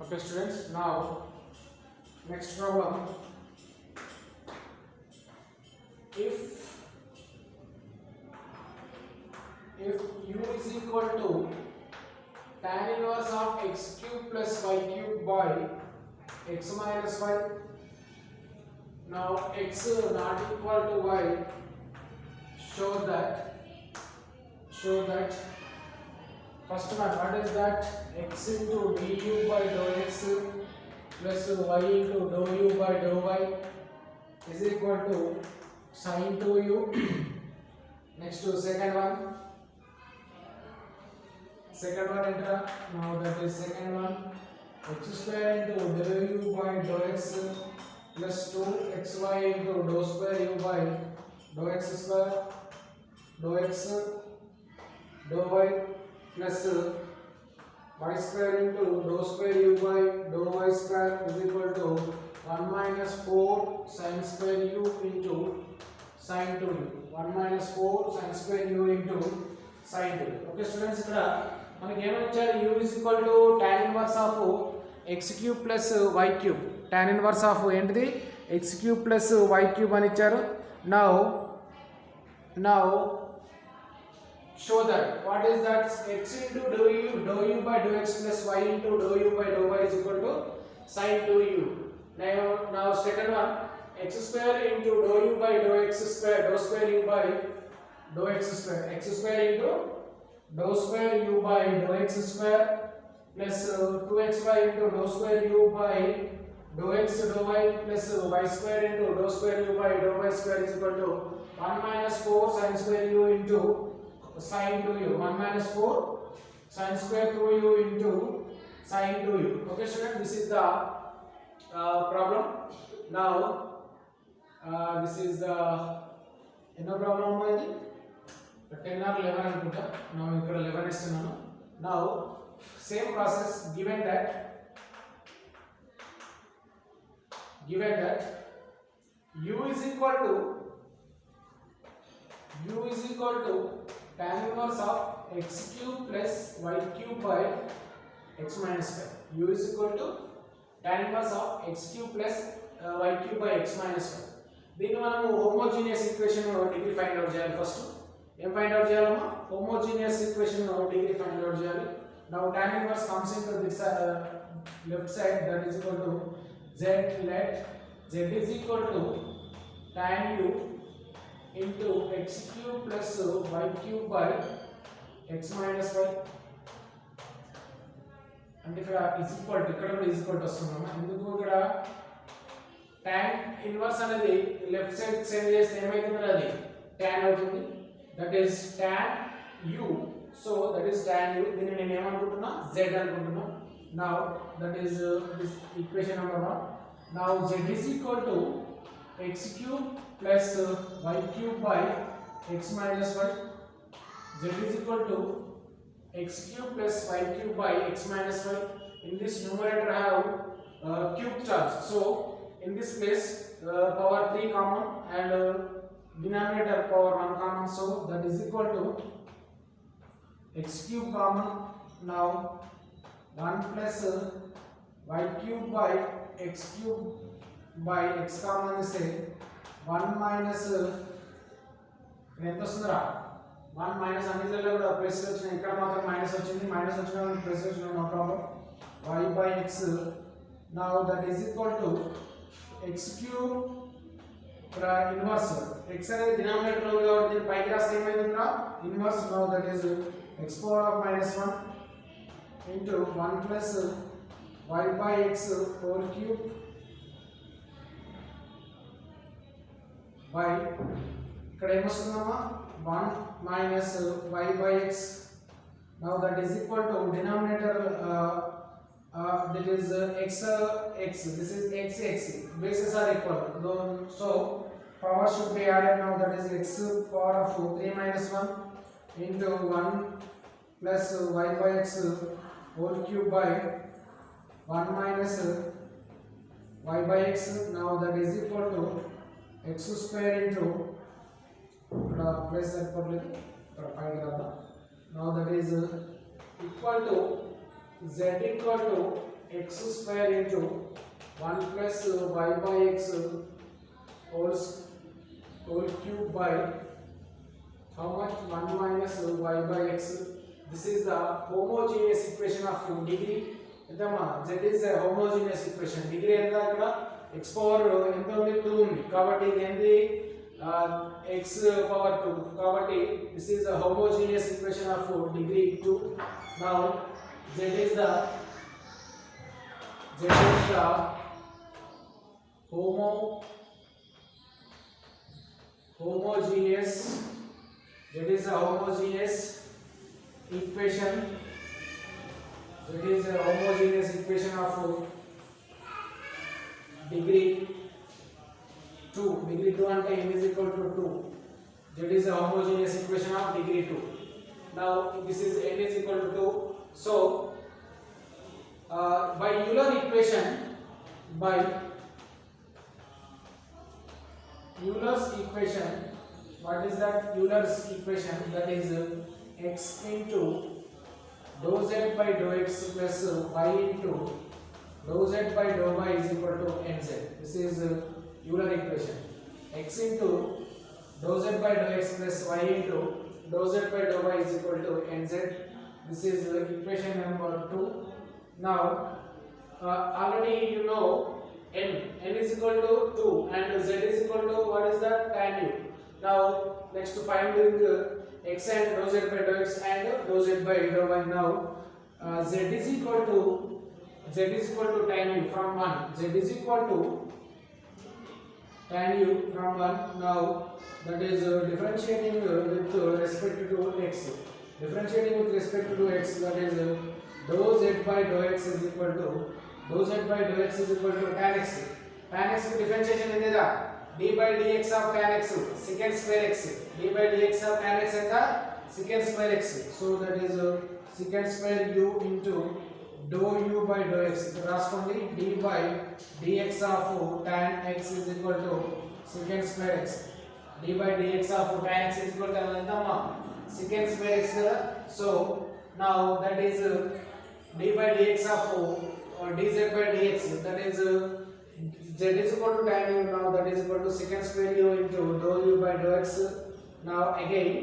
Okay, students. Now, next problem. If u is equal to tan inverse of x cube plus y cube by x minus y. Now x not equal to y. Show that first one, what is that? X into du by dou x plus y into dou u by dou y is equal to sin 2u. Next to second one enter. Now that is second one, x square into dou u by dou x plus 2xy into dou square u by dou x square dou x dou y plus y square into dou square u by dou y square is equal to 1 minus 4 sin square u into sin 2u. 1 minus 4 sin square u into sin 2u. Okay students, ఇక్కడ మనకి ఏమని ఇచ్చారు? u is equal to tan inverse of x cube plus y cube. tan inverse of ఏంటిది? x cube plus y cube అని ఇచ్చారు. now show that what is that? X into dou u by dou x plus y into dou u by dou y is equal to sin 2u. Now second one, x square into dou u by dou x square dou square u by dou x square. X square into dou square u by dou x square plus 2xy into dou square u by dou x dou y plus y square into dou square u by dou y square is equal to 1 minus 4 sin square u into sin 2u. 1 minus 4 sin square 2u into sin 2u. Okay student, this is the problem. Now this is the problem ఇది 10 or 11 అనుకుంటా. now ఇక్కడ 11 ఇస్తున్నాను. now same process, given that u is equal to tan inverse of x cube plus y cube by x minus 5. u is equal to tan inverse of x cube plus y cube by x minus 5. దీన్ని మనము homogeneous equation degree find out చేయాలి. First ఏం find out చేయాలమ్మా? Homogeneous equation degree find out చేయాలి. now tan inverse comes into this left side, that is equal to z. let z is equal to tan u into x cube plus y cube by x minus y. అంటే ఇక్కడ is equal to, ఇక్కడ కూడా is equal to వస్తుందమ్మా. ఎందుకు ఇక్కడ tan inverse అనేది left side send చేస్తే ఏమైతుంది? అది tan అవుతుంది. That is tan u. So that is tan u. దీన్ని నేను ఏమనుకుంటున్నా? z అనుకుంటున్నా. now that is this equation number 1. now z is equal to x cube plus y cube by x minus y. z is equal to x cube plus y cube by x minus y. in this numerator I have cube charge, so in this place power 3 common and denominator power 1 common, so that is equal to x cube common. now 1 plus y cube by x cube by x common is 1 minus ఎంత వస్తుందిరా? 1 minus అన్నిటిలో కూడా plus వచ్చినాయి, ఇక్కడ మాత్రం minus వచ్చింది. Minus వచ్చిన plus వచ్చిన no problem. y by x. now that is equal to x cube inverse. x అనేది డినామినేటర్ లో ఉంది కాబట్టి దీని పైకి రాస్తే ఏమైందిరా? Inverse. now that is x power of minus 1 into 1 plus y by x whole cube by ఇక్కడ ఏమొస్తుందమ్మా? 1 minus y by x. now that is equal to denominator that is x. this is x. bases are equal, so power should be added. now that is x power of 3 minus 1 into 1 plus y by x whole cube by 1 minus y by x. now that is equal to x square into ఇక్కడ plus సరిపోలేదు, ఇక్కడ పైకి రాద్దాం. now that is equal to z equal to x square into 1 plus y by x whole cube by how much 1 minus y by x. This is the homogeneous equation of degree. ఎంతమ్మా z is a homogeneous equation. Degree ఎంత అక్కడ x power ఎంత ఉంది 2 ఉంది కాబట్టి ఇది ఏంది x power 2 కాబట్టి this is a homogeneous equation of degree 2. Now z is the homogeneous equation. That is a homogeneous equation of degree 2. Degree 2 and n is equal to 2. That is a homogeneous equation of degree 2. Now this is n is equal to 2. So by Euler equation, what is that Euler's equation? That is x into dou z by dou x plus y into dou z by dou y is equal to nz. This is Euler equation. X into dou z by dou x plus y into dou z by dou y is equal to nz. This is equation number 2. Now already you know n is equal to 2 and z is equal to what is that tan u. Now next to finding x and dou z by dou x and dou z by dou y. Now z is equal to tan u from 1. Z is equal to tan u from 1. Now that is differentiating with respect to x. Differentiating with respect to x, that is dou z by dou x is equal to tan x. Tan x differentiation in the d by dx of tan x secant square x. D by dx of tan x and the secant square x. So that is secant square u into dou u by dou x. Corresponding d by dx of tan x is equal to secant square x. D by dx of tan x is equal to secant square x. So now that is d by dx of dz by dx, that is z is equal to tan u. Now that is equal to secant square u into dou u by dou x. Now again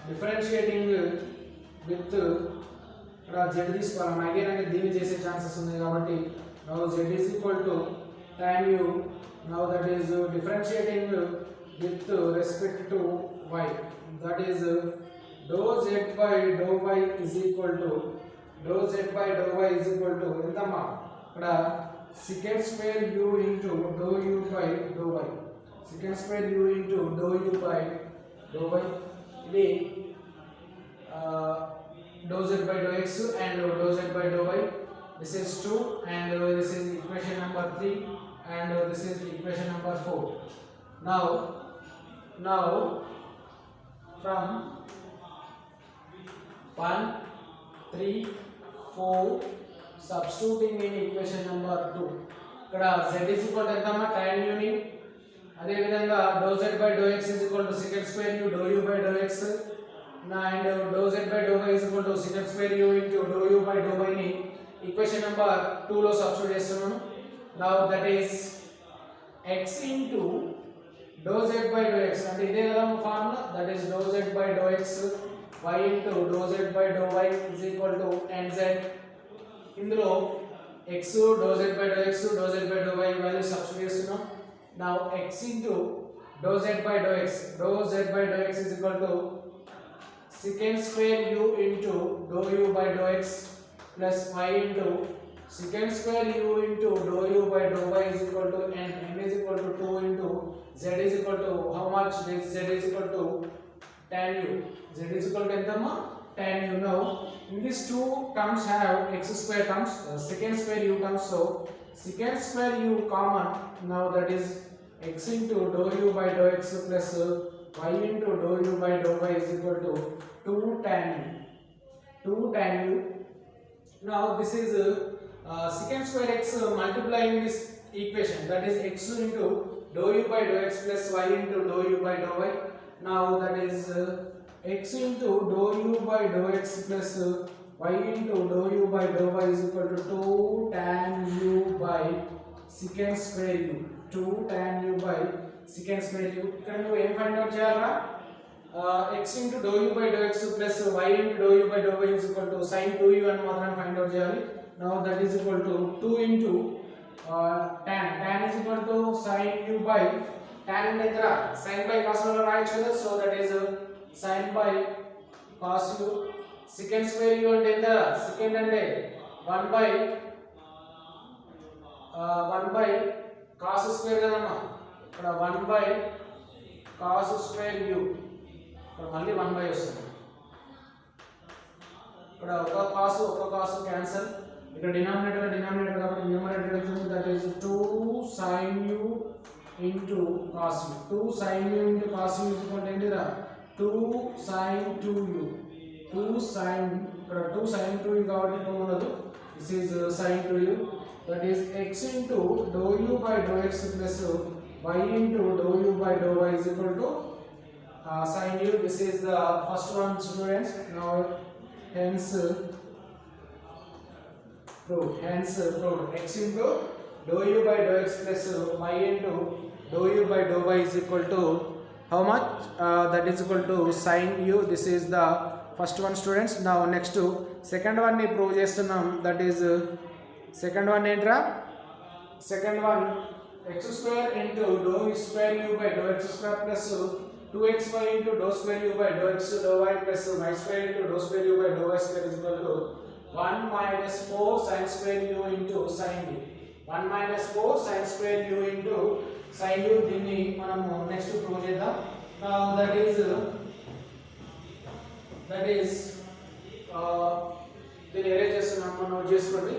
differentiating with ఇక్కడ z తీసుకోవాలి. Again అంటే దీన్ని చేసే chances ఉన్నాయి కాబట్టి now z is equal to tan u. Now that is differentiating with respect to y, that is dou z by dou y is equal to ఎంతమ్మా ఇక్కడ secant square u into dou u by dou y. Secant square u into dou u by dou y. ఇది dou z by dou x and dou z by dou y. This is 2 and this is equation number 3 and this is equation number 4. Now from 1, 3, 4 substituting in equation number 2. ఇక్కడ z is equal to ఎంతమ్మా tan u ని, అదే విధంగా dou z by dou x is equal to secant square u dou u by dou x and dou z by dou y is equal to secant square u into dou u by dou y ని equation number 2 లో substitute చేస్తున్నాను. Now that is x into dou z by dou x అంటే ఇదే కదా formula, that is dou z by dou x y into dou z by dou y is equal to nz. ఇందులో x dou z by dou x dou z by dou y value substitute చేస్తున్నాం. Now x into dou z by dou x is equal to secant square u into dou u by dou x plus y into secant square u into dou u by dou y is equal to n is equal to 2 into z is equal to how much? Z is equal to tan u. Z is equal to entamma tan u. Now in these two terms have x square terms, secant square u terms, so secant square u common. Now that is x into dou u by dou x plus y into dou u by dou y is equal to 2 tan u. Now this is secant square x multiplying this equation, that is x into dou u by dou x plus y into dou u by dou y. Now that is x into dou u by dou x plus y into dou u by dou y is equal to 2 tan u by secant square u. 2 tan u by secant square u. ఇక్కడ నువ్వు ఏం find out చేయాలరా? x into dou u by dou x plus y into dou u by dou y is equal to sin 2u అని మాత్రమే find out చేయాలి. Now that is equal to 2 into tan is equal to sin u by tan అంటే ఎంత? sin by cos లో రాయొచ్చు కదా. So that is sin by cos u. secant square u అంటే ఎంత? secant అంటే 1 by cos square కదమ్మా. ఇక్కడ 1 by cos square u. ఇక్కడ మళ్ళీ 1 by వస్తుంది. ఇక్కడ ఒక cos క్యాన్సిల్. ఇక్కడ డినామినేటర్ కాబట్టి న్యూమరేటర్ అవుతుంది. That is 2 sin u into cos u. 2 sin u into cos u is equal to ఏంటిరా? 2 sin 2u. 2 sin ఇక్కడ 2 sin 2u కాబట్టి 2 ఉండదు. This is sin 2u. That is x into dou u by dou x plus y into dou u by dou y is equal to sin u. This is the first one, students. Now hence proved x into dou u by dou x plus y into dou u by dou y is equal to how much? That is equal to sin u. This is the first one, students. Now next second one ni prove చేస్తున్నాం. That is second one ఏంట్రా? second one x square into dou square u by dou x square plus 2xy into dou square u by dou x dou y plus y square into dou square u by dou y square is equal to 1 minus 4 sin square u into sin u. 1 minus 4 sin square u into sin u. దీన్ని మనము next prove చేద్దాం. Now that is దీన్ని arrange చేస్తున్నాం. మనం note చేసుకోండి.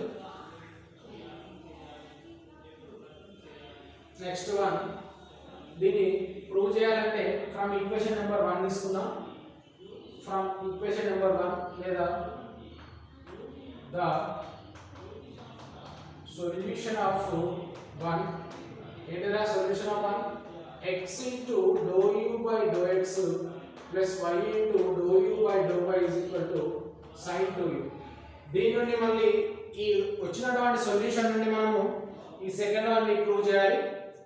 Next one దీన్ని prove చేయాలంటే from equation number 1 తీసుకుందాం. ఫ్రమ్ ఈక్వేషన్ నెంబర్ 1 లేదా the solution of 1. It is the solution of 1. X into dou u by dou x plus y into dou u by dou y is equal to sin 2u. దీని నుండి మళ్ళీ ఈ వచ్చినటువంటి solution నుండి మనము ఈ second one ని prove చేయాలి.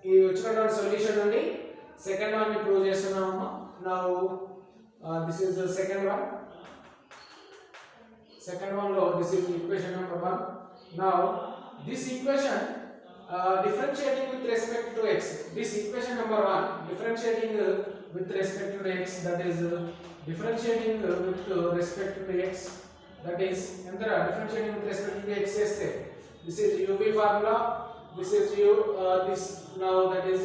ఈ వచ్చినటువంటి సొల్యూషన్ నుండి సెకండ్ వన్ ని ప్రూవ్ చేస్తున్నాము. Now this is the second one. Second one lo this is equation number 1. Now this equation differentiating with respect to x. This equation number 1 differentiating with respect to x, that is differentiating with respect to x, that is entera differentiating with respect to x cheste this is uv formula. This is this now that is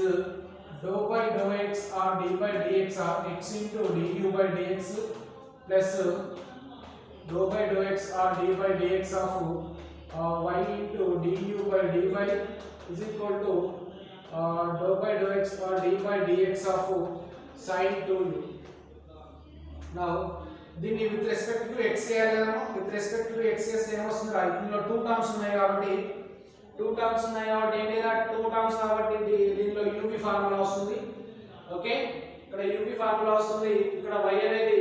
dou by dou x or d by dx or x into du by dx plus dou by dou x or d by dx of y into du by dy is equal to dou by dou x or d by dx of sin 2u. Now దీన్ని with respect to x చేయాలి కదా. With respect to x చేస్తే ఏమొస్తుంది? ఇందులో 2 terms ఉన్నాయి కాబట్టి ఏంటిరా 2 terms కాబట్టి దీనిలో uv ఫార్ములా వస్తుంది. ఓకే, ఇక్కడ uv ఫార్ములా వస్తుంది. ఇక్కడ y అనేది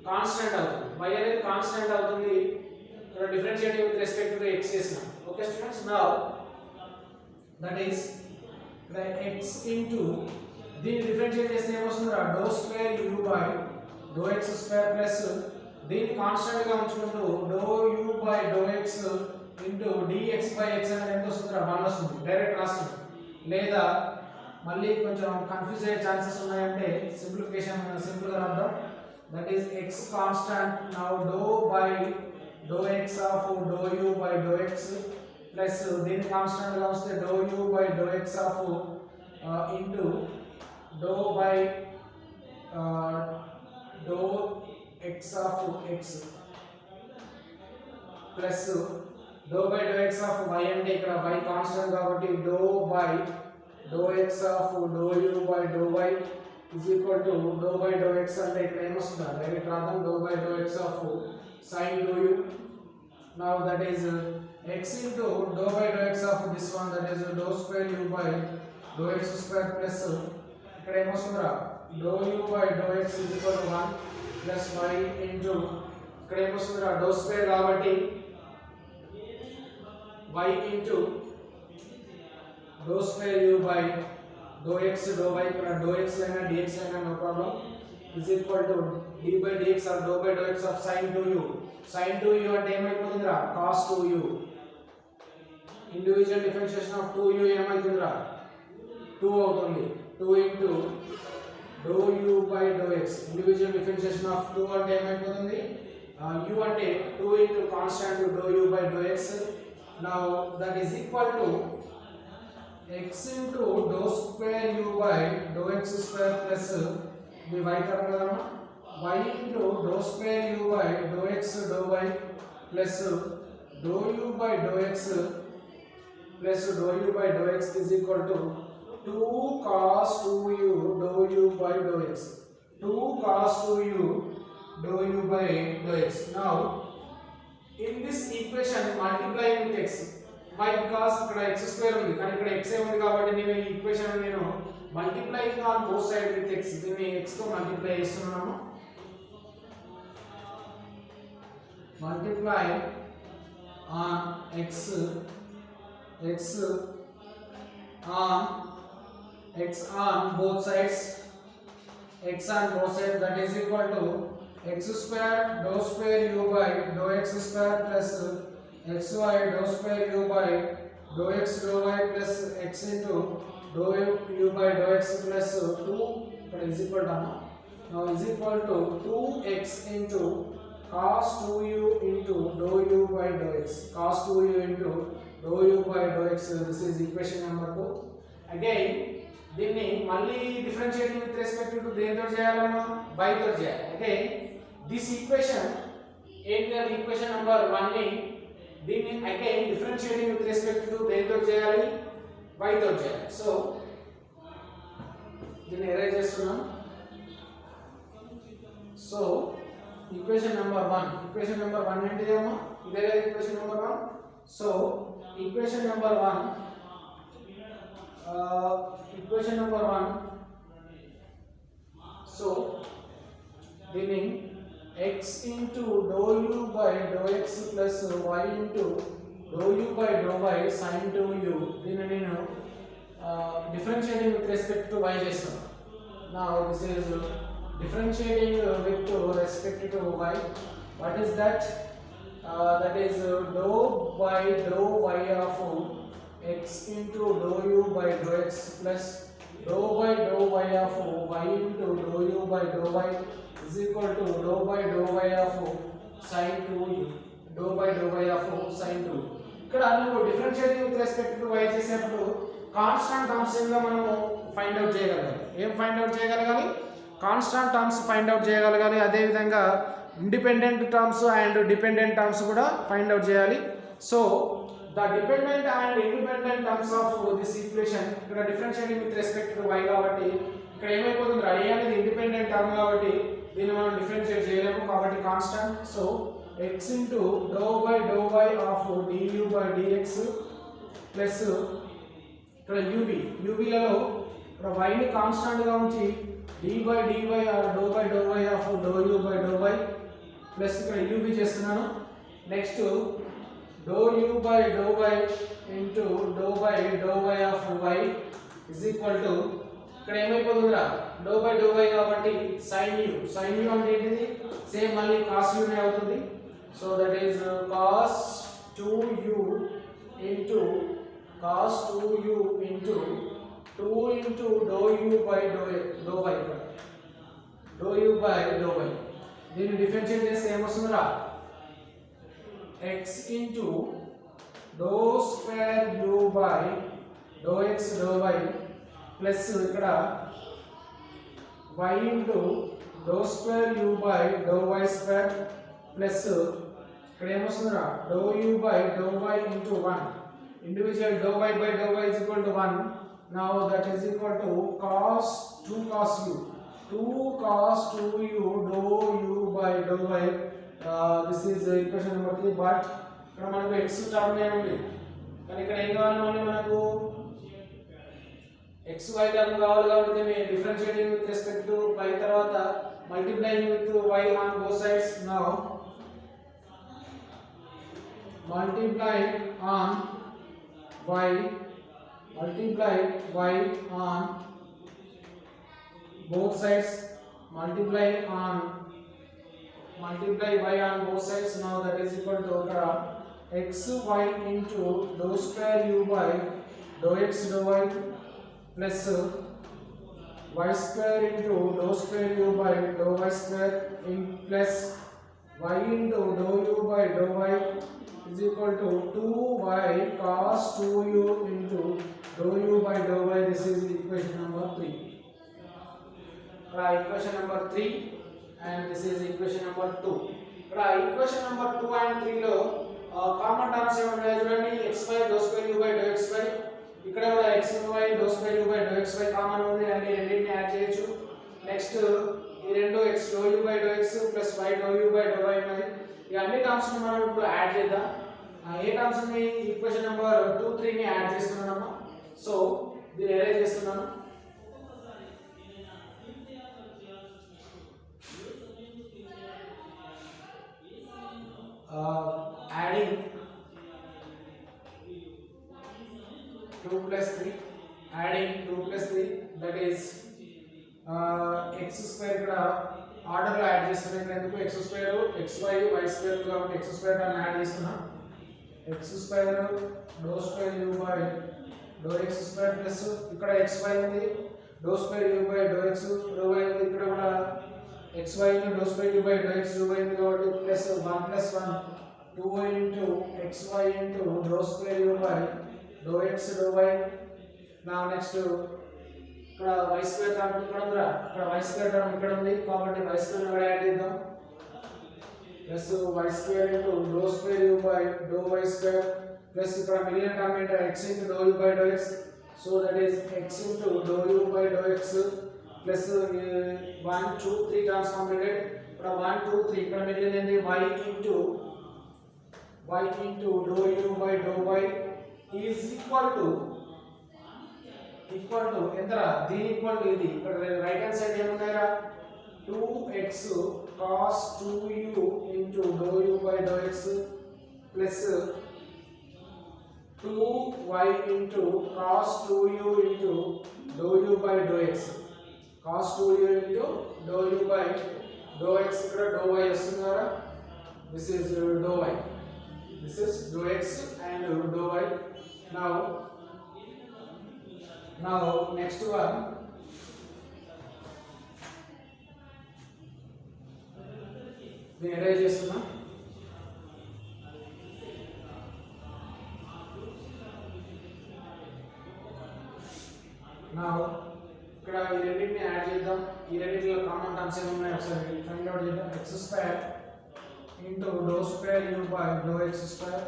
కాన్స్టెంట్ అవుతుంది. ఇక్కడ differentiating with respect to x చేసినాం. Okay students, now that is x into దీన్ని డిఫరెన్షియేట్ చేస్తే ఏమొస్తుందిరా? dou square u by dou x square plus దీన్ని కాన్స్టెంట్ గా ఉంచుకుంటూ dou u by dou x into dx by x అనేది ఎంత వస్తుందిరా? 1 వస్తుంది. Direct రాస్తుంది. లేదా మళ్ళీ కొంచెం కన్ఫ్యూజ్ అయ్యే ఛాన్సెస్ ఉన్నాయంటే సింపుల్ గా రాద్దాం. that is x constant. Now dou by dou x of dou u by dou x plus దీన్ని కాన్స్టెంట్ గా వస్తే dou u by dou x of into dou by dou x of x plus dou by dou x of y అంటే ఇక్కడ y constant కాబట్టి dou by dou x of dou u by dou y is equal to dou by dou x అంటే ఇక్కడ ఏమొస్తుందా? Direct రాద్దాం. dou by dou x of sin 2u. Now that is x into dou by dou x of this one, that is dou square u by dou x square plus ఇక్కడ ఏమొస్తుందిరా? dou u by dou x is equal to 1 plus y into ఇక్కడ ఏమొస్తుందిరా do square కాబట్టి y into dou square u by dou x dou y ఇక్కడ dou x అయినా dx అయినా no problem is equal to d by dx or dou by dou x of sin 2u sin 2u అంటే ఏమైపోతుందిరా cos 2u individual differentiation of 2u ఏమైతుందిరా 2 అవుతుంది 2 into dou u by dou x individual differentiation of 2 అంటే ఏమైపోతుంది u అంటే 2 into constant dou u by dou x now that is equal to x into dou square u by dou x square plus the y term kadama y into dou square u by dou x dou y plus dou u by dou x plus dou u by dou x is equal to 2 cos 2u dou u by dou x 2 cos 2u dou u by dou x now in this equation multiply with x why because ఇక్కడ x square ఉంది కానీ ఇక్కడ x ఏ ఉంది కాబట్టి నేను ఈ equation నేను multiplying on both sides with x దీన్ని x తో మల్టిప్లై చేస్తున్నాను multiply on x on both sides that is equal to x square dou square u by dou x square plus xy dou square u by dou x dou y plus x into dou u by dou x plus 2 is equal to now is equal to 2x into cos 2u into dou u by dou x cos 2u into dou u by dou x this is equation number 2 again దీన్ని మళ్ళీ differentiating with respect to దేనితో చేయాలన్నా y తో చేయాలి again this equation ఏంటి equation number 1 ని దీన్ని again differentiating with respect to దేనితో చేయాలి y తో చేయాలి సో దీన్ని ఎరేజ్ చేస్తున్నాం సో ఈక్వేషన్ నెంబర్ 1 ఏంటిదేమో ఇదే కదా equation number 1 so equation number 1 so దీన్ని x into dou u by dou x plus y into dou u by dou y sin 2u దీన్ని నేను differentiating with respect to y చేస్తాను now this is differentiating with respect to y what is that that is dou by dou y of x into dou u by dou x plus dou by dou y of y into dou u by dou y is equal to dou by dou y of sin 2u dou by dou y of sin 2 ఇక్కడ నేను differentiating with respect to y చేసేటప్పుడు constant terms ఏదో మనం find out చేయగలగాలి ఏం find out చేయగలగాలి constant terms find out చేయగలగాలి అదే విధంగా independent terms and dependent terms కూడా ఫైండ్ అవుట్ చేయాలి so the dependent and independent terms of this equation ఇక్కడ differentiating with respect to y కాబట్టి ఇక్కడ ఏమైపోతుంది y అనేది ఇండిపెండెంట్ టర్మ్ కాబట్టి దీన్ని మనం డిఫరెన్షియేట్ చేయలేము కాబట్టి constant so x into dou by dou y of du by dx plus ఇక్కడ uv లలో ఇక్కడ y ని కాన్స్టాంట్ గా ఉంచి d by dy or dou by dou y of dou u by dou y plus ఇక్కడ uv చేస్తున్నాను next dou u by dou y into dou by dou y of y is equal to ఇక్కడ ఏమైపోతుందిరా dou by dou y కాబట్టి sin u అంటే ఏంటిది same మళ్ళీ cos u నే అవుతుంది so that is cos 2u into 2 into dou u by dou y dou u by dou y దీన్ని differentiate చేస్తే ఏమొస్తుందిరా x into dou square u by dou x dou y plus ఇక్కడ y into dou square u by dou y square plus ఇక్కడ ఏమొస్తుందిరా dou u by dou y into 1 individual dou y by dou y is equal to 1 now that is equal to cos 2 cos u 2 cos 2u dou u by dou y this is equation number 3 but ఇక్కడ మనకు x term ఏ ఉంది కానీ ఇక్కడ ఏం కావాలి మనకు xy term కావాలి కాబట్టి దీన్ని differentiating with respect to y తర్వాత multiplying with y on both sides now multiply on y on both sides, multiply y on both sides. Now that is equal to xy into dou square u by dou x dou y plus y square into dou square u by dou y square in plus y into dou u by dou y is equal to 2y cos 2u into dou u by dou y. This is equation number 3. Equation number 3 and this is equation number 2. Equation number 2 and 3 లో common terms ఏమున్నాయి చూడండి. xy dou square u by dou xy, ఇక్కడ కూడా xy dou square u by dou xy common ఉంది అంటే రెండింటిని add చేయొచ్చు. Next ఈ రెండు x dou u by dou x plus y dou u by dou y ఉన్నాయి. ఈ అన్ని టర్మ్స్ ని మనం ఇప్పుడు యాడ్ చేద్దాం. ఏ టర్మ్స్ ని ఈక్వేషన్ నెంబర్ 2 3 ని యాడ్ చేస్తున్నాము. సో దీన్ని అరేంజ్ చేస్తున్నాను. Adding 2 plus 3, adding 2 plus 3, that is x square ఇక్కడ ఆర్డర్ లో యాడ్ చేస్తున్నాం. ఎందుకు x square xy y square కాబట్టి x square టర్మ్ యాడ్ చేస్తున్నాం. x square dou square u by dou x square plus ఇక్కడ xy ఉంది, dou square u by dou x dou y ఉంది, ఇక్కడ కూడా xy ని dou square u by dou x dou y ఉంది కాబట్టి plus 1 plus 1 2 into xy into dou square u by dou x dou y. Now next ఇక్కడ y square term ఇక్కడ ఉందిరా, ఇక్కడ y square టర్మ్ ఇక్కడ ఉంది కాబట్టి y square ని యాడ్ చేద్దాం. plus y square into dou square u by dou y square plus ఇక్కడ మిగిలిన టర్మ్ ఏంటి x into dou u by dou x, so that is x into dou u by dou x plus 1 2 3 terms completed. ఇక్కడ 1 2 3 ఇక్కడ మిగిలినది y into dou u by dou y is equal to ఎంతరా దీని equal to ఇది. ఇక్కడ right hand side ఏమున్నాయిరా 2x cos 2u into dou u by dou x plus 2y into cos 2u into dou u by dou x, cos 2u into dou u by dou x. ఇక్కడ dou y వస్తుంది కదా, this is dou y, this is dou x and dou y. Now next one, దీన్ని arrange చేస్తున్నా. Now ఇక్కడ ఈ రెండింటిని add చేద్దాం. ఈ రెండింటిలో కామన్ టర్మ్స్ ఏమున్నాయి ఒకసారి ఫైండ్ అవుట్ చేద్దాం. x square into dou square u by dou x square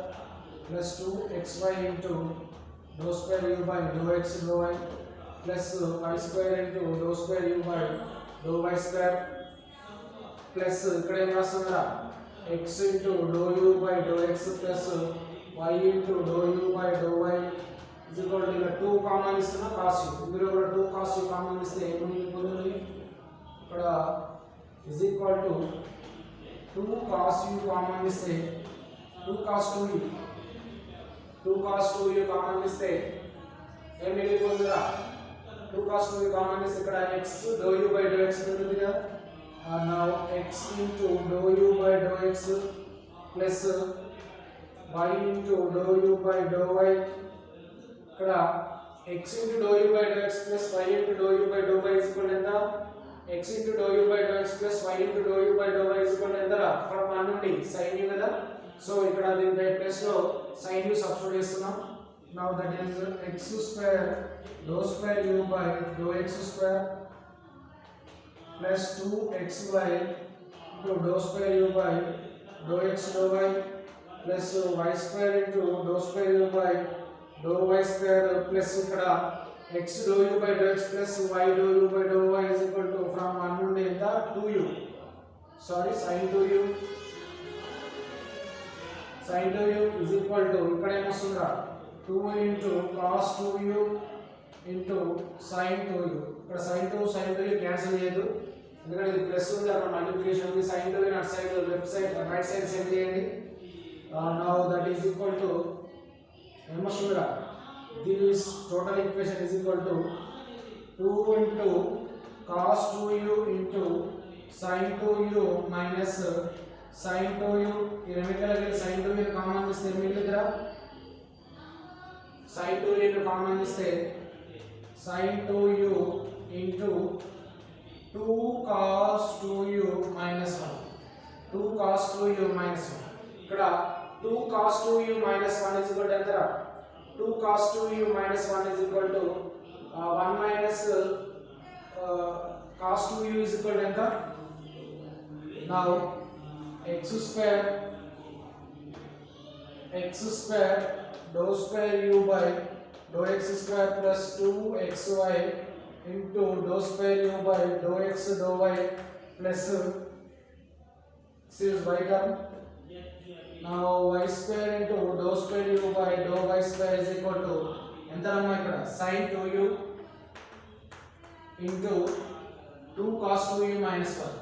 plus 2xy into dou square u by dou x dou y plus y square into dou square u by dou y square plus ఇక్కడ ఏం రాస్తున్నారా x into dou u by dou x plus y into dou u by dou y is equal to ఇలా 2 common ఇస్తున్నా cos u, ఇందులో కూడా 2 cos u common ఇస్తే ఏముంది ఇక్కడ is equal to 2 cos u common ఇస్తే 2 cos 2u కామన్ ఇస్తే ఏం మిగిలిపోతుందా 2 cos 2u కామన్ ఇస్తే ఇక్కడ x dou u by dou x ఉంటుంది కదా. Now x into dou u by dou x plus y into dou u by dou y. ఇక్కడ x into dou u by dou x plus y into dou u by dou y is equal to ఎంత, x into dou u by dou x plus y into dou u by dou y is equal to ఎంత రా, from 1 నుండి sin u కదా. So ఇక్కడ దీని place లో sin u substitute చేస్తున్నాం. Now that is x square dou square u by dou x square plus 2xy into dou square u by dou x dou y plus y square into dou square u by dou y square plus ఇక్కడ x dou u by dou x plus y dou u by dou y is equal to from 1 నుండి ఎంత 2u, sorry sin 2u is equal to ఇక్కడ ఏమొస్తుందా 2 into cos 2u into sin 2u. ఇక్కడ sin 2u cancel చేయదు ఎందుకంటే ఇది plus ఉంది అక్కడ multiplication ఉంది. sin 2u అటు side left side right side send చేయండి. now that is equal to Emosura. This total equation is equal to 2 into cos 2u into sin 2u minus sin 2u. ఈ రెండిట్లకి sin 2u ని common తీస్తే మిగిలిద్రా sin 2u ని common తీస్తే sin 2u into 2 cos 2u minus 1. 2 cos 2u minus 1. ఇక్కడ 2 cos 2u minus 1 is equal to ఎంత? 2 cos 2u minus 1 is equal to 1 minus cos 2u is equal to ఎంత? Now x square dou square u by dou x square plus 2xy into dou square u by dou x dou y plus this is y term. Now y square into dou square u by dou y square is equal to ఎంత అమ్మా ఇక్కడ sin 2u into 2 cos 2u minus 1.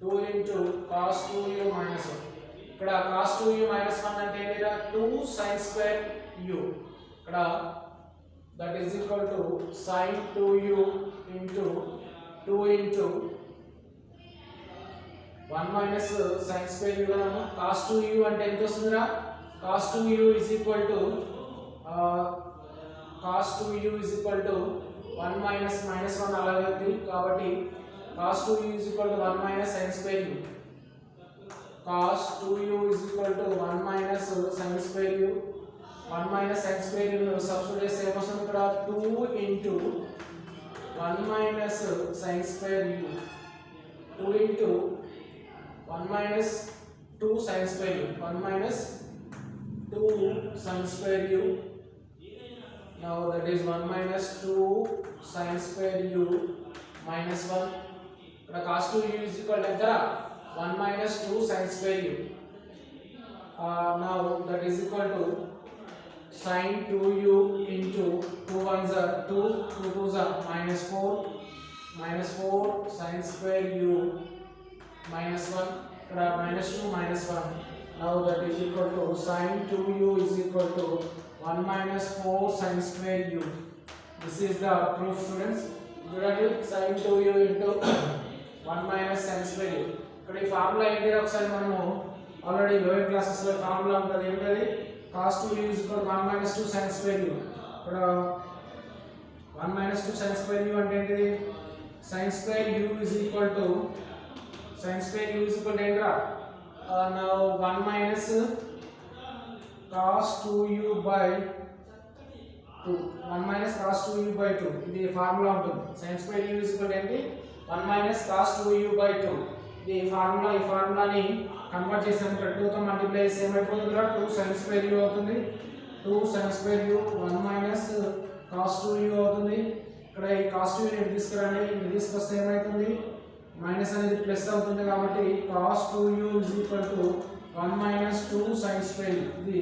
2 into cos 2u minus 1. ఇక్కడ cos 2u minus 1 అంటే ఏంటిరా 2 sin square u. ఇక్కడ that is equal to sin 2u into 2 into 1 minus sin square u అన్నమా cos 2u అంటే ఎంత వస్తుందిరా cos 2u is equal to cos 2u is equal to 1 minus minus 1 అలాగే ఉంది కాబట్టి cos 2u is equal to 1 minus sin square u. Cos 2u is equal to 1 minus sin square u. 1 minus sin square u substitute చేస్తే ఏమొస్తుంది ఇక్కడ 2 into 1 minus sin square u. 2 into 1 minus 2 sin square u. 1 minus 2 sin square u. Now that is 1 minus 2 sin square u minus 1. Cos 2u is equal to 1 minus 2 sin square u. Now that is equal to sin 2u into 2 ones are 2, 2 twos are minus 4 sin square u minus 1. Minus 2 minus 1. Now that is equal to sin 2u is equal to 1 minus 4 sin square u. This is the proof, students. Sin 2u into 1 minus sin square u. ఇక్కడ ఈ formula ఏంటి ఒకసారి మనము already lower classes లో formula ఉంటుంది ఏంటది cos 2u is equal to 1 minus 2 sin square u. ఇక్కడ 1 minus 2 sin square u అంటే ఏంటిది sin square u is equal to ఏంట్రా now 1 minus cos 2u by 2. 1 minus cos 2u by 2 ఇది formula ఉంటుంది sin square u is equal to ఏంటి 1 minus cos 2u by 2. ఈ ఫార్ములాని convert చేసాము ఇక్కడ 2 తో మల్టిప్లై చేస్తే ఏమైపోతుందిరా 2 sin square u అవుతుంది 2 sin square u 1 minus cos 2u అవుతుంది. ఇక్కడ ఈ cos 2u ని తీసుకురండి ఇది తీసుకొస్తే ఏమైతుంది మైనస్ అనేది ప్లస్ అవుతుంది కాబట్టి cos 2u is equal to 1 minus 2 sin square u. ఇది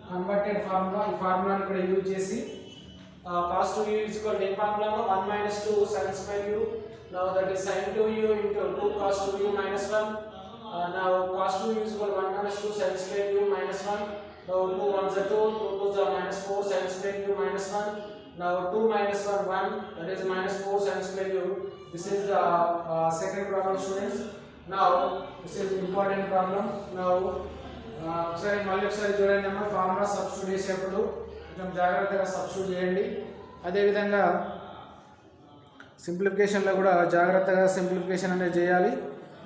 కన్వర్టెడ్ ఫార్ములా. ఈ ఫార్ములాని ఇక్కడ యూజ్ చేసి cos 2u is equal to formula 1 minus 2 sin square u. Now that is sin 2u into 2 cos 2u minus 1. Now cos 2u is equal to 1 minus 2 sin square u minus 1. Now 2 ones are 2, 2 twos are minus 4 sin square u minus 1. Now 2 minus 1 1, that is minus 4 sin square u. This is the second problem, students. Now this is important problem. Now ఒకసారి మళ్ళీ ఒకసారి చూడండి అమ్మా formula substitute చేసేటప్పుడు కొంచెం జాగ్రత్తగా substitute చేయండి. అదేవిధంగా సింప్లిఫికేషన్లో కూడా జాగ్రత్తగా సింప్లిఫికేషన్ అనేది చేయాలి.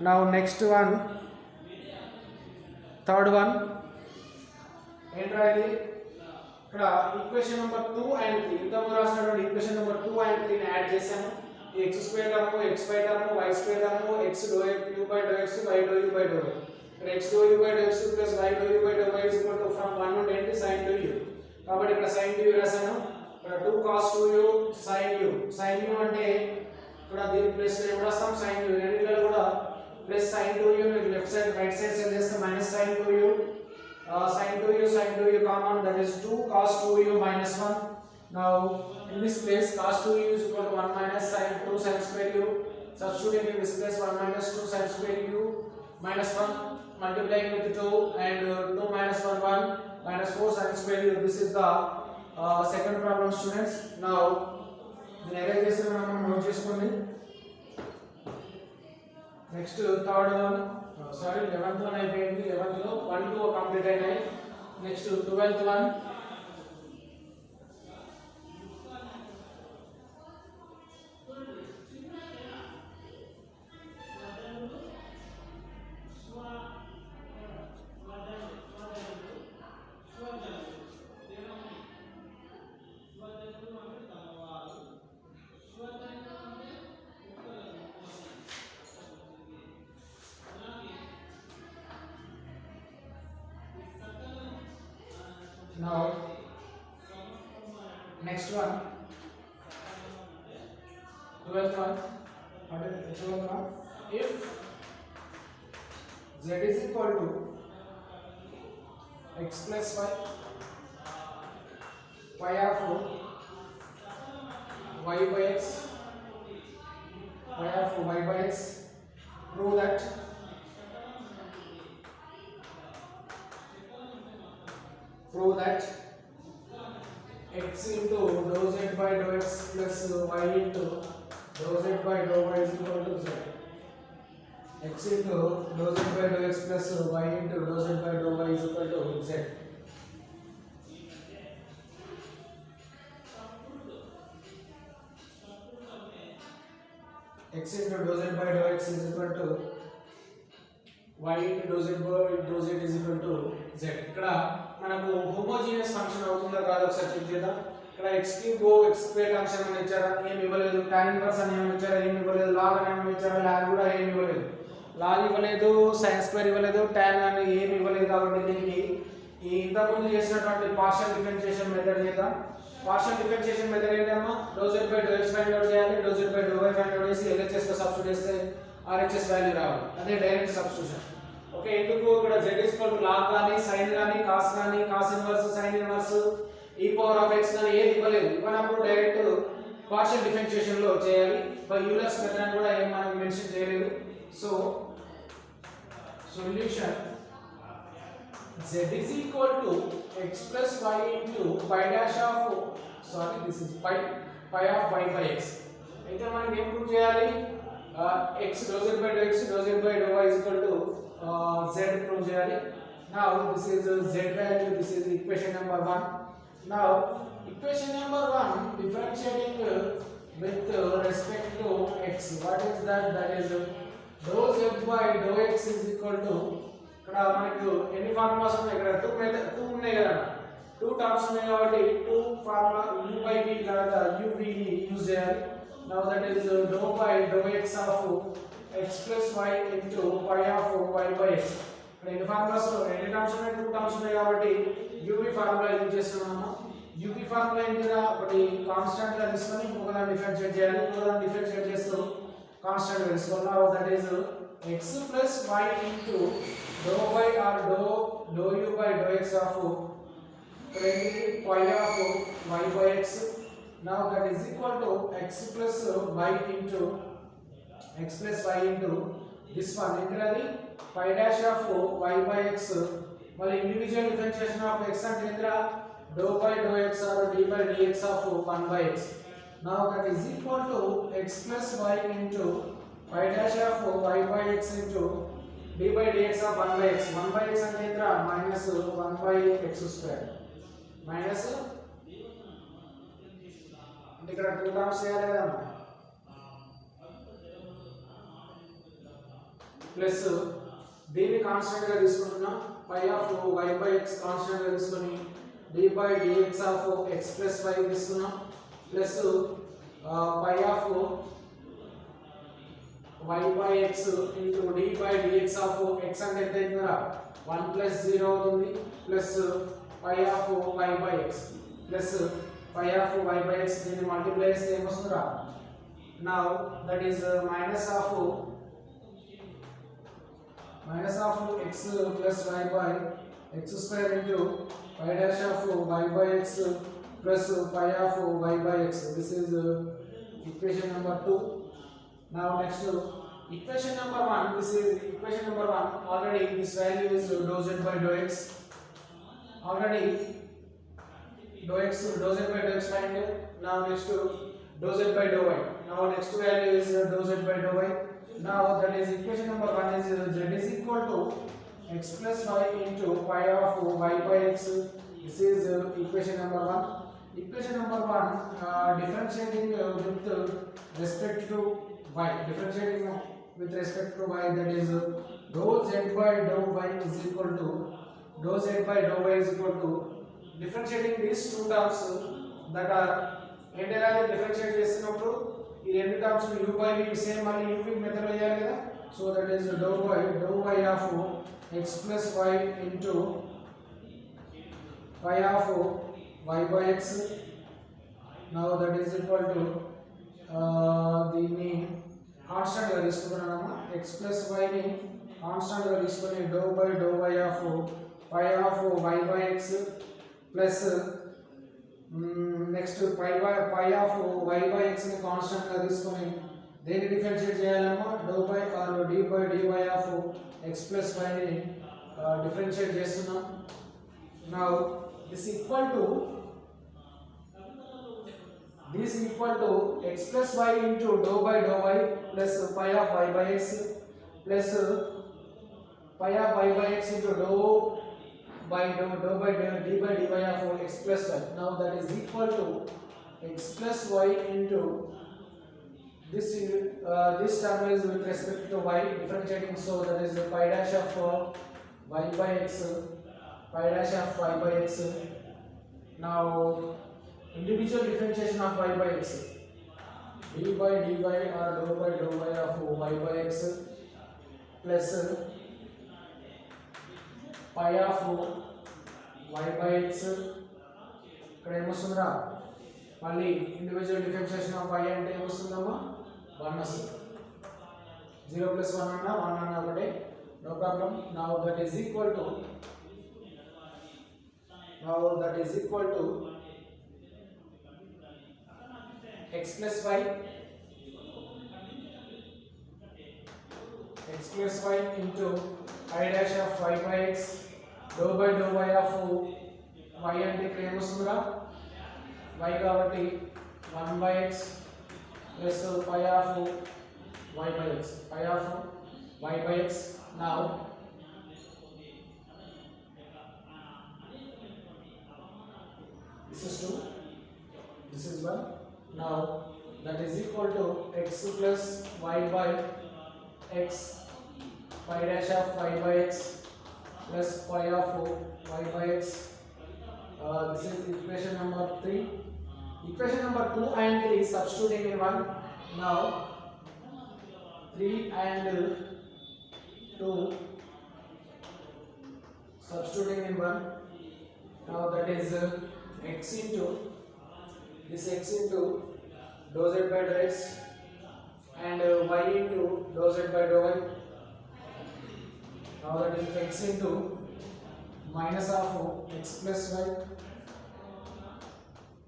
Now next one third one ఏంట్రా ఇది ఇక్కడ ఈక్వేషన్ నెంబర్ 2 and 3 ఇంతకు రాసినటువంటి ఈక్వేషన్ నెంబర్ 2 and 3 ని యాడ్ చేశాము. ఈ x square term x by term y square term x do u by do x y do u by do y. ఇక్కడ x do u by do x plus y do u by do y is equal to from 1 నుండి ఏంటి sin 2u. కాబట్టి ఇక్కడ sin 2u రాసాను. ఇక్కడ 2 cos 2u sin u అంటే ఇక్కడ దీని ప్లస్ ఏం రాస్తాం sin u. రెండిట్లో కూడా ప్లస్ sin 2u ని left side right side cell చేస్తే minus sin 2u. Sin 2u common, that is 2 cos 2u minus 1. Now in this place cos 2u is equal to 1 minus sin 2 sin square u. Substituting in this place 1 minus 2 sin square u minus 1 multiplying with 2 and 2 minus 1 science value. This is the second problem, students. Now the erase చేస్తున్నా మనం note చేసుకోండి. Next third one sorry 11th one అయిపోయింది. 11th లో 1 2 complete అయినాయి. Next 12th one now next one 12th one. What is the 12th one? If z is equal to x plus y y of y by x y of y by x, prove that x into dou z by dou x plus y into dou z by dou y is equal to z. X into dou z by dou x plus y into dou z by dou y is equal to z. X into dou z by dou x is equal to y into dou z by dou z is equal to z. ఇక్కడ మనకు homogeneous function అవుతుందో కాదో ఒకసారి check చేద్దాం. ఇక్కడ x cube x square terms ఏమైనా ఇచ్చారా? ఏమి ఇవ్వలేదు. tan ఇన్వర్స్ అని ఏమైనా ఇచ్చారా? ఏమి ఇవ్వలేదు. log అని ఏమైనా ఇచ్చారా? log కూడా ఏమి ఇవ్వలేదు. log ఇవ్వలేదు, sin స్క్వేర్ ఇవ్వలేదు, tan అని ఏమి ఇవ్వలేదు. కాబట్టి దీనికి ఈ ఇంతకుముందు చేసినటువంటి పార్షియల్ డిఫరెన్షియేషన్ మెథడ్ చేద్దాం. పార్షియల్ డిఫరెన్షియేషన్ మెథడ్ ఏంటమ్మా? dou z by dou x find out చేయాలి, dou z by dou y find out చేసి LHS లో సబ్స్టిట్యూట్ చేస్తే RHS వాల్యూ రావాలి. అదే డైరెక్ట్ సబ్స్టిట్యూషన్. ఓకే, ఎందుకు ఇక్కడ z log గాని sin గాని cos గాని cos inverse sin inverse e power of x గాని ఏది ఇవ్వలేదు. ఇవ్వనప్పుడు డైరెక్ట్ పార్షియల్ డిఫరెన్షియేషన్ లో చేయాలి. బై యూలర్స్ మెథడ్ కూడా ఏం మనం మెన్షన్ చేయలేదు. So solution z is equal to x plus y into pi dash of sorry this is pi of y by x. అయితే మనం ఏం ప్రూవ్ చేయాలి? x dou z by dou x dou z by dou y is equal to z prove చేయాలి. Now this is z value, this is equation number 1. Now equation number 1 differentiating with respect to x. What is that? That is dou z by dou x is equal to ఇక్కడ మనకు ఎన్ని formulas ఉన్నాయి? ఇక్కడ 2 ఉన్నాయి కదా, 2 terms ఉన్నాయి కాబట్టి 2 formula u by v తర్వాత uv ని యూజ్ చేయాలి. Now that is dou by dou x of x plus y into pi of y by x. ఇక్కడ ఎన్ని ఫార్ములాస్ ఎన్ని టర్మ్స్ ఉన్నాయి? 2 టర్మ్స్ ఉన్నాయి కాబట్టి uv ఫార్ములా యూజ్ చేస్తున్నాము. uv ఫార్ములా ఏంటిదా? ఒకటి కాన్స్టాంట్ గా తీసుకొని ఇంకొకదాన్ని డిఫరెన్షియేట్ చేయాలి. ఇంకొకదాన్ని డిఫరెన్షియేట్ చేస్తూ కాన్స్టాంట్ గా తీసుకోవాలి. Now that is x plus y into dou y or dou u by dou x of pi of y by x. Now that is equal to x plus y into this one ఏంటిది? pi dash of y by x. మళ్ళీ individual differentiation of x అంటే ఏంటిరా? dou by dou x or d by dx of 1 by x. Now that is equal to x plus y into pi dash of y by x into d by dx of 1 by x. 1 by x అంటే ఏంటిరా? minus 1 by x square minus అంటే ఇక్కడ 2 terms చేయాలి కదా plus దీన్ని constant గా తీసుకుంటున్నాం. pi of y by x constant గా తీసుకొని d by dx of x plus y తీసుకున్నాం plus pi of y by x into d by dx of x అంటే ఎంత అవుతుందా? 1 plus 0 అవుతుంది plus pi of y by x plus pi of y by x దీన్ని multiply చేస్తే ఏమొస్తుందిరా? Now that is minus of x plus y by x square into pi dash of y by x plus pi of y by x. This is equation number 2. Now next equation number 1. This is equation number 1. Already this value is dou z by dou x. Already dou x dou z by dou x find. Now next to dou z by dou y. Now next value is dou z by dou y. Now that is equation number 1 is z is equal to x plus y into pi of y by x. This is equation number 1. Equation number 1, differentiating with respect to y. Differentiating with respect to y, that is dou z by dou y is equal to dou z by dou y is equal to differentiating these two terms that are ఏంటనేది differentiate చేస్తున్నప్పుడు ఈ రెండు terms u by v same మళ్ళీ u v method లో చేయాలి కదా. So that is dou y of x plus y into pi of y by x. Now that is equal to దీన్ని constant గా తీసుకుంటున్నాము. x plus y ని constant గా తీసుకొని dou y of pi of y by x plus next pi of y by x ని constant గా తీసుకొని దేన్ని డిఫరెన్షియేట్ చేయాలమ్మా dou by or d by dy of x plus y ని differentiate చేస్తున్నాం. Now this equal to x plus y into dou by dou y plus pi of y by x plus pi of y by x into dou by d by dy of x plus y. Now that is equal to x plus y into this term is with respect to y differentiating, so that is pi dash of y by x, pi dash of y by x. Now individual differentiation of y by x, d by dy or dou by dou y of y by x plus pi of y by x. ఇక్కడ ఏమొస్తుందిరా మళ్ళీ individual differentiation of y అంటే ఏమొస్తుందమ్మా 1 వస్తుంది. 0 plus 1 అన్నా 1 అన్నా ఒకటే, no problem. Now that is equal to x plus y into pi dash of y by x dou by dou y of y అంటే ఇక్కడ ఏమొస్తుందిరా y కాబట్టి 1 by x plus pi of y by x, pi of y by x. Now this is 2, this is 1. Now that is equal to x plus y by x, pi dash of y by x plus pi of y by x. This is equation number 3. Equation number 2 and 3 substituting in 1. Now 3 and 2 substituting in 1. Now that is x into this x into dou z by dou x and y into dou z by dou y. Now that is x into minus of x plus y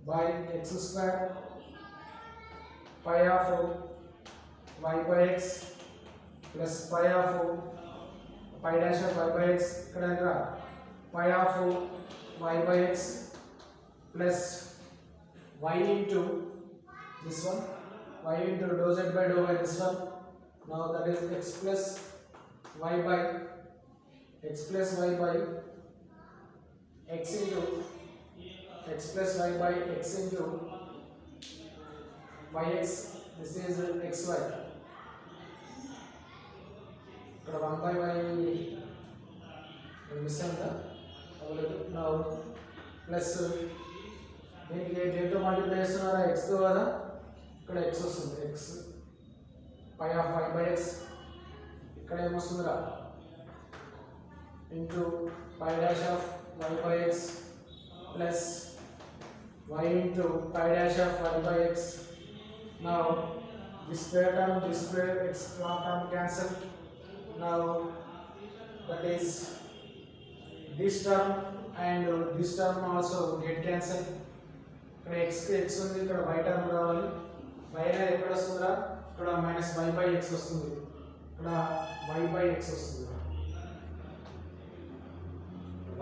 by x square pi of y by x plus pi of pi dash of y by x. ఇక్కడ pi of y by x plus y into this one, y into dou z by dou y this one. Now that is x plus y by x into x plus y by x into yx. This is xy. ఇక్కడ 1 by y miss అయిందా అవ్వలేదు. Now plus దీనికి దేంతో multiply చేస్తున్నారా x తో కదా, ఇక్కడ x వస్తుంది, x pi of y by x. ఇక్కడ ఏమొస్తుందిరా into pi dash of y by x plus y into pi dash of y by x. Now this square term, this square x term cancel. Now that is this term and this term also get cancel. ఇక్కడ x కి x ఉంది, ఇక్కడ y term రావాలి. y అనేది ఎక్కడ వస్తుందిరా, ఇక్కడ minus y by x వస్తుంది, ఇక్కడ y by x వస్తుంది,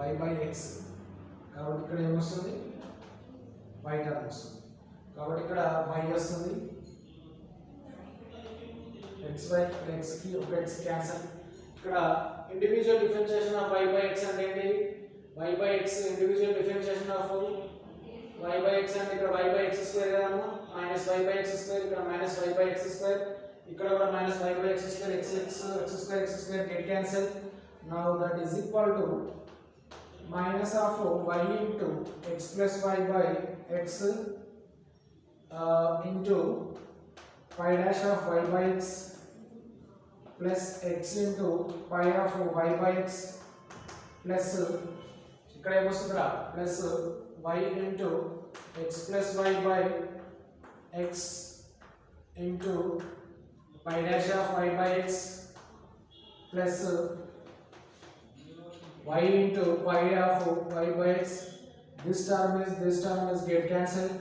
y by x. కాబట్టి ఇక్కడ ఏమొస్తుంది y టర్మ్ వస్తుంది కాబట్టి ఇక్కడ y వస్తుంది xy x కి ఒక x క్యాన్సిల్ ఇక్కడ individual differentiation of y by x అంటే ఏంటి y by x individual differentiation of y by x అంటే ఇక్కడ y by x స్క్వేర్ కదమ్మా minus y by x square ఇక్కడ minus y by x square ఇక్కడ కూడా minus y by x square x square get cancel now that is equal to minus of y into x plus y by x into pi dash of y by x plus x into pi of y by x plus ఇక్కడ ఏమొస్తుందిరా plus y into x plus y by x into pi dash of y by x plus y into pi of y by x. This term is get cancelled.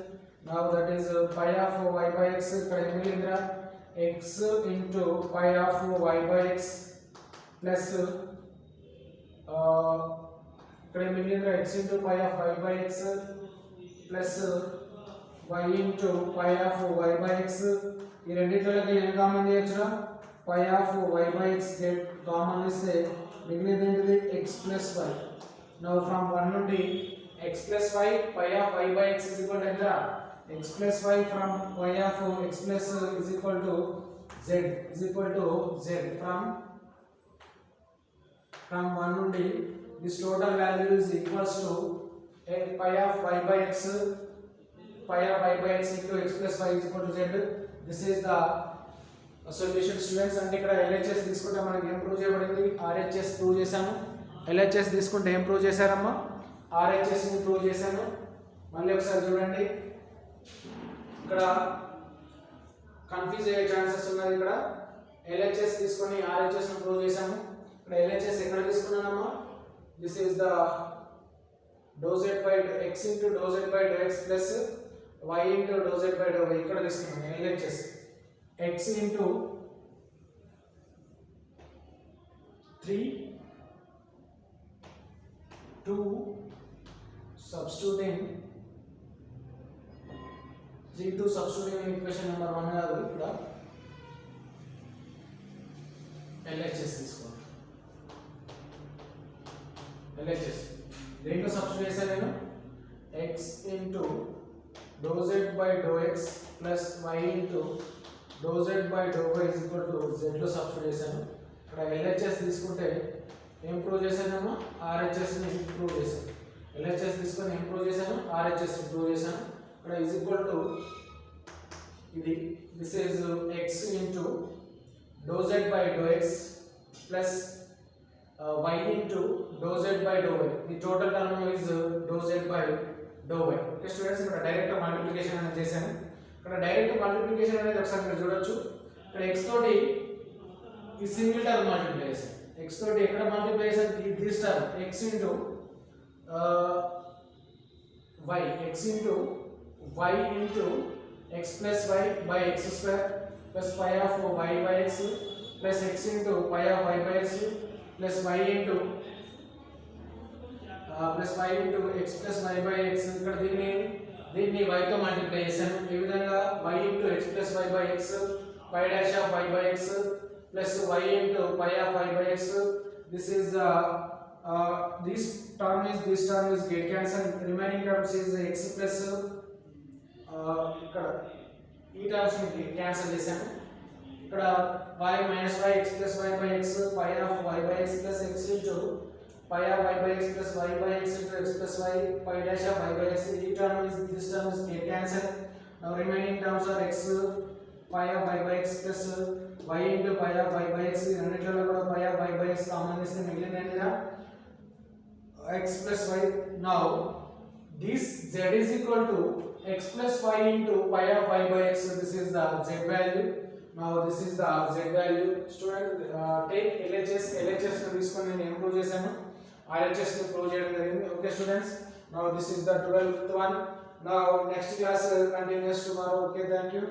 Now that is pi of y by x ikkada em milindra x into pi of y by x plus ikkada em milindra x into pi of y by x plus y into pi of y by x ఈ రెండిట్లకి ఏం common చేయొచ్చురా pi of y by x get common ఇస్తే మిగిలింది ఏంటిది x plus y. Now from 1 నుండి x plus y pi of y by x is equal to ఎంత x plus y from y of x plus is equal to z from 1 నుండి this total value is equals to pi of y by x into x plus y is equal to z. This is the solution students అంటే ఇక్కడ LHS తీసుకుంటే మనకి ఏం prove చేయబడింది RHS prove చేశాను LHS తీసుకుంటే ఏం ప్రూవ్ చేశారమ్మా RHS ని ప్రూవ్ చేశాను మళ్ళీ ఒకసారి చూడండి ఇక్కడ కన్ఫ్యూజ్ అయ్యే ఛాన్సెస్ ఉన్నాయి ఇక్కడ LHS తీసుకొని RHS ని ప్రూవ్ చేశాను ఇక్కడ LHS ఎక్కడ తీసుకున్నానమ్మా this is the dou z by x into dou z by dou x plus y into dou z by dou y ఇక్కడ తీసుకున్నాను LHS x into 3 2 substituting equation number 1 కాదు ఇక్కడ LHS తీసుకోండి LHS దేంట్లో సబ్స్టిట్యూట్ చేశాను నేను x into dou z by dou x plus y into dou z by dou y is equal to z లో substitute చేశాను ఇక్కడ LHS తీసుకుంటే ఏం ప్రూవ్ చేశానమ్మా RHS ని ప్రూవ్ చేశాను LHS తీసుకొని ఏం ప్రూవ్ చేశాను RHS ని ప్రూవ్ చేశాను ఇక్కడ is equal to ఇది this is x into dou z by dou x plus y into dou z by dou y the total term is dou z by dou y okay students ఇక్కడ direct multiplication అనేది చేశాను ఇక్కడ direct multiplication అనేది ఒకసారి మీరు చూడొచ్చు ఇక్కడ x తోటి ఈ సింగిల్ టర్మ్ మల్టిప్లై చేశాను x తోటి ఎక్కడ మల్టిప్లై చేశాను this term x into y x into y into x plus y by x square plus pi of y by x plus x into pi of y by x plus y into x plus y by x ఇక్కడ దీన్ని y తో multiply చేశాను ఈ విధంగా y into x plus y by x pi dash of y by x plus y into pi of y by x this is this term is get cancelled remaining terms is x plus ఇక్కడ ఈ terms ని cancel చేశాను ఇక్కడ y minus y x plus y by x pi of y by x plus x into pi of y by x plus y by x into x plus y pi dash of y by x this term is get cancelled now remaining terms are x pi of y by x plus y into pi of y by x రెండిట్లో కూడా pi of y by x common చేస్తే మిగిలింది ఏంటిదా x plus y now this z is equal to x plus y into pi of y by x this is the z value now this is the z value student take LHS ని తీసుకొని నేను improve చేశాను RHS ని prove చేయడం జరిగింది okay students now this is the 12th one now next class continues tomorrow okay thank you